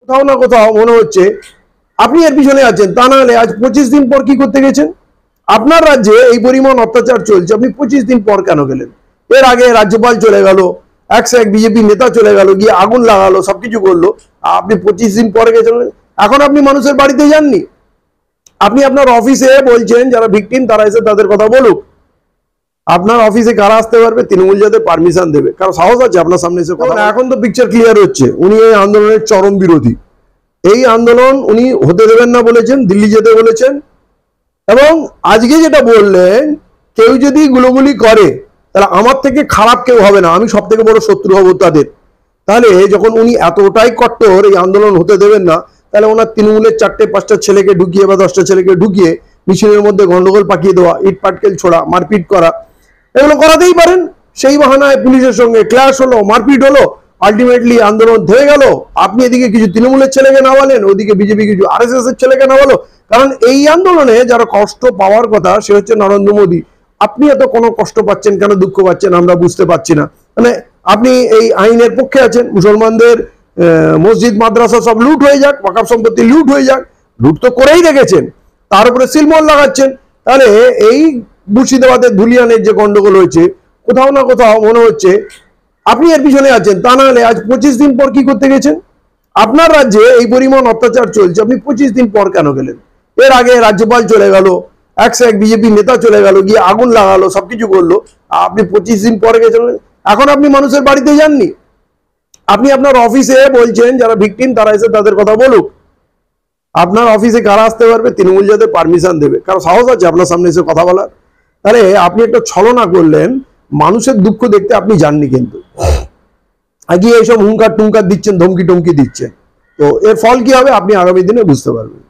কোথাও না কোথাও মনে হচ্ছে আপনি এর পিছনে আছেন, তা না হলে আজ 25 দিন পর কি করতে গেছেন? আপনার রাজ্যে এই পরিমাণ অত্যাচার চলছে, আপনি 25 দিন পর কেন গেলেন? এর আগে রাজ্যপাল চলে গেল, একশো এক বিজেপি নেতা চলে গেল, গিয়ে আগুন লাগালো, সবকিছু করলো, আপনি 25 দিন পরে গেছেন। এখন আপনি মানুষের বাড়িতে যাননি, আপনি আপনার অফিসে বলছেন যারা ভিকটিম তারা এসে তাদের কথা বলুক। আপনার অফিসে কারা আসতে পারবে? তৃণমূল যাদের পারমিশন দেবে। কারণ সাহস আছে আপনার সামনে এসে কথা? এখন তো পিকচার ক্লিয়ার হচ্ছে, উনি এই আন্দোলনের চরম বিরোধী। এই আন্দোলন উনি হতে দেবেন না বলেছেন, দিল্লি যেতে বলেছেন। এবং আজকে যেটা বললেন, কেউ যদি গুলোগুলি করে তাহলে আমার থেকে খারাপ কেউ হবে না, আমি সব থেকে বড় শত্রু হব তাদের। তাহলে যখন উনি এতটাই কট্টর এই আন্দোলন হতে দেবেন না, তাহলে ওনার তৃণমূলের 4-5টা ছেলেকে ঢুকিয়ে বা 10টা ছেলেকে ঢুকিয়ে মিছিলের মধ্যে গন্ডগোল পাকিয়ে দেওয়া, ইট পাটকেল ছোড়া, মারপিট করা, এগুলো করাতেই পারেন। সেই বাহানায় পুলিশের সঙ্গে ক্ল্যাশ হলো, মারপিট হলো, আলটিমেটলি আন্দোলন থেমে গেল। আপনি এদিকে কিছু তৃণমূলের ছেলেকে নামালেন, ওদিকে বিজেপি কিছু RSS এর ছেলেকে নামালো। কারণ এই আন্দোলনে যারা কষ্ট পাওয়ার কথা সে হচ্ছে নরেন্দ্র মোদী। আপনি এত কোনো কষ্ট পাচ্ছেন কেন, দুঃখ পাচ্ছেন, আমরা বুঝতে পারছি না। মানে আপনি এই আইনের পক্ষে আছেন, মুসলমানদের মসজিদ মাদ্রাসা সব লুট হয়ে যাক, ওয়াকফ সম্পত্তি লুট হয়ে যাক, লুট তো করেই রেখেছেন, তার উপরে সিলমোহর লাগাচ্ছেন। তাহলে এই মুর্শিদাবাদের ধুলিয়ানের যে গন্ডগোল হয়েছে, কোথাও না কোথাও মনে হচ্ছে আপনি এর পিছনে আছেন, তা না হলে আজ 25 দিন পর কি করতে গেছেন? আপনার রাজ্যে এই পরিমাণ অত্যাচার চলছে, আপনি 25 দিন পর কেন গেলেন? এর আগে রাজ্যপাল চলে গেল, একশো এক বিজেপি নেতা চলে গেল, গিয়ে আগুন লাগালো, সবকিছু করলো, আপনি 25 দিন পরে গেছেন। এখন আপনি মানুষের বাড়িতে যাননি, আপনি আপনার অফিসে বলছেন যারা ভিকটিম তারা এসে তাদের কথা বলুক। আপনার অফিসে কারা আসতে পারবে? তৃণমূল যাদের পারমিশন দেবে। কারণ সাহস আছে আপনার সামনে এসে কথা বলার? তাহলে আপনি একটা ছলনা করলেন, মানুষের দুঃখ দেখতে আপনি যাননি, কিন্তু আগে এইসব হুঙ্কার টুঙ্কার দিচ্ছেন, ধমকি টমকি দিচ্ছেন। তো এর ফল কি হবে আপনি আগামী দিনে বুঝতে পারবেন।